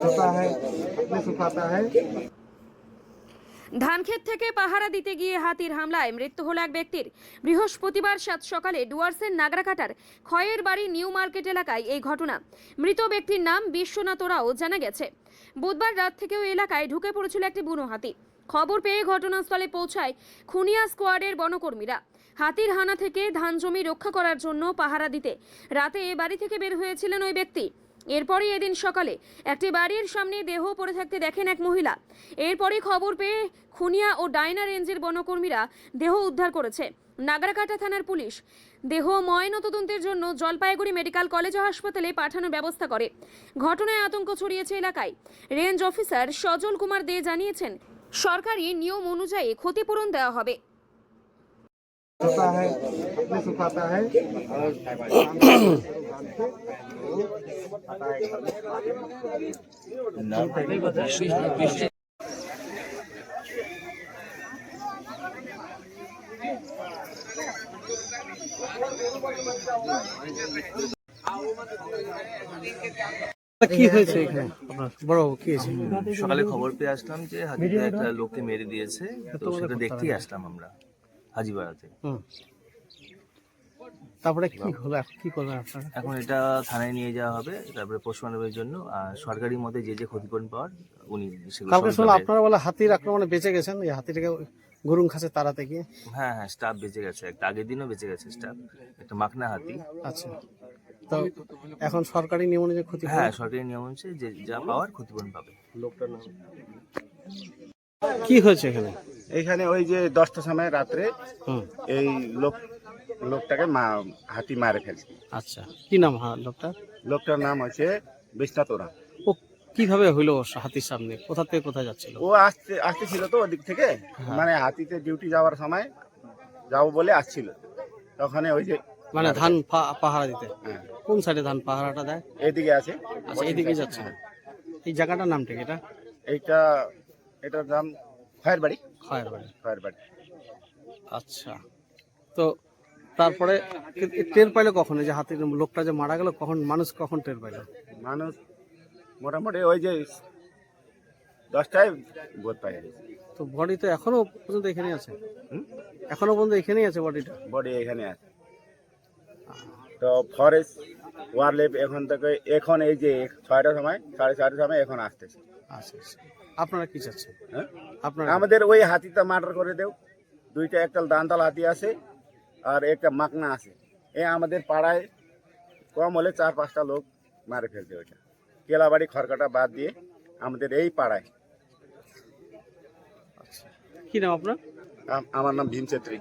होता है, अपने सुखाता है। ধানক্ষেত থেকে পাহারা দিতে গিয়ে হাতির হামলায় মৃত্যু হল এক ব্যক্তির। বৃহস্পতিবার সাত সকালে ডুয়ার্সের নাগরাকাটার খয়ের বাড়ি নিউ মার্কেট এলাকায় এই ঘটনা। মৃত ব্যক্তির নাম বিশ্বনাথ ওরাও জানা গেছে। বুধবার রাত থেকেও এলাকায় ঢুকে পড়েছিল একটি বুনো হাতি। খবর পেয়ে ঘটনাস্থলে পৌঁছায় খুনিয়া স্কোয়াডের বনকর্মীরা। হাতির হানা থেকে ধান জমি রক্ষা করার জন্য পাহারা দিতে রাতে বাড়ি থেকে বের হয়েছিলেন ওই ব্যক্তি। এরপরই এদিন সকালে একটি বাড়ির সামনে দেহ পড়ে থাকতে দেখেন এক মহিলা। এরপরই খবর পেয়ে খুনিয়া ও ডায়না রেঞ্জের বনকর্মীরা দেহ উদ্ধার করেছে। নাগরাকাটা থানার পুলিশ দেহ ময়নাতদন্তের জন্য জলপাইগুড়ি মেডিকেল কলেজ ও হাসপাতালে পাঠানোর ব্যবস্থা করে। ঘটনায় আতঙ্ক ছড়িয়েছে এলাকায়। রেঞ্জ অফিসার সজল কুমার দে জানিয়েছেন, সরকারি নিয়ম অনুযায়ী ক্ষতিপূরণ দেওয়া হবে। होता है, अपने सुखाता है। কি হয়েছে এখানে আপনার বড় কি হয়েছে? সকালে খবর পেয়ে আসলাম যে হাতিতে একটা লোককে মেরে দিয়েছে, তো সেটা দেখতেই আসলাম আমরা হাজিপাড়াতে। তারপরে কি হলো, এখন কি করবেন আপনারা? এখন এটা থানায় নিয়ে যাওয়া হবে, তারপরে পোস্টমর্টমের জন্য। আর সরকারি মতে যে যে ক্ষতিপূরণ পাওয়ার উনি সেগুলো কালকে সব শুনলাম পাবে। আপনারা বলে হাতির আক্রমণে বেঁচে গেছেন, এই হাতিটাকে গরুং খাসে তাড়াতে গিয়ে। হ্যাঁ হ্যাঁ, স্টাফ বেঁচে গেছে, একটা আগের দিনও বেঁচে গেছে স্টাফ, একটা মাকনা হাতি। আচ্ছা, তো এখন সরকারি নিয়ম অনুযায়ী ক্ষতি হ্যাঁ, সরকারি নিয়ম হচ্ছে যে যা পাওয়ার ক্ষতিপূরণ পাবে। কি হয়েছে এখানে? এইখানে ওই যে 10টার সময় রাত্রে হুম, এই লোকটাকে হাতি মারে ফেলছে। আচ্ছা, কি নাম লোকটা? লোকটার নাম হচ্ছে বিশ্বনাথ ওরা। ও কিভাবে হইলো হাতির সামনে, কোথা থেকে কোথায় যাচ্ছিল? ও আসতেছিল তো ওদিক থেকে, মানে হাতিতে ডিউটি যাওয়ার সময় যাবো বলে আসছিল, তখন ওই যে মানে ধান পাহারা দিতে? হ্যাঁ, কোন সাইডে ধান পাহারাটা দেয়? এদিকে আছে। আচ্ছা, এদিকে যাচ্ছে। এই জায়গাটার নাম ঠিক এটা? এটার নাম খয়ের বাড়ি। খয়ের বাড়ি। খয়ের বাড়ি। আচ্ছা, তো তারপরে টের পাইলো কখন এই যে হাতির লোকটা যে মারা গেল? কখন মানুষ কখন টের পাইলো? মানুষ মোটামুটি ওই যে 10টায় বোধ পাই। তো বডি তো এখনো পর্যন্ত এখানে আছে? এখনো পর্যন্ত এখানেই আছে বডিটা? বডি এখানে আছে। তো ফরেস্ট ওয়ারলেপ এখন এই যে 6টার সময় 6:30 সময় এখন আসতেছে। আচ্ছা, আপনারা কি চাচ্ছেন? হ্যাঁ, আপনারা আমাদের ওই হাতিটা মার্ডার করে দেও। দুইটা, একটা দান্তাল হাতি আছে আর একটা মাকনা আছে। আমাদের পাড়ায় কম হলে 4-5টা লোক মারে ফেলছে। ওইটা কেলাবাড়ি খড়কাটা বাদ দিয়ে আমাদের এই পাড়ায়। কি নাম আপনার? আমার নাম ভীম ছেত্রী।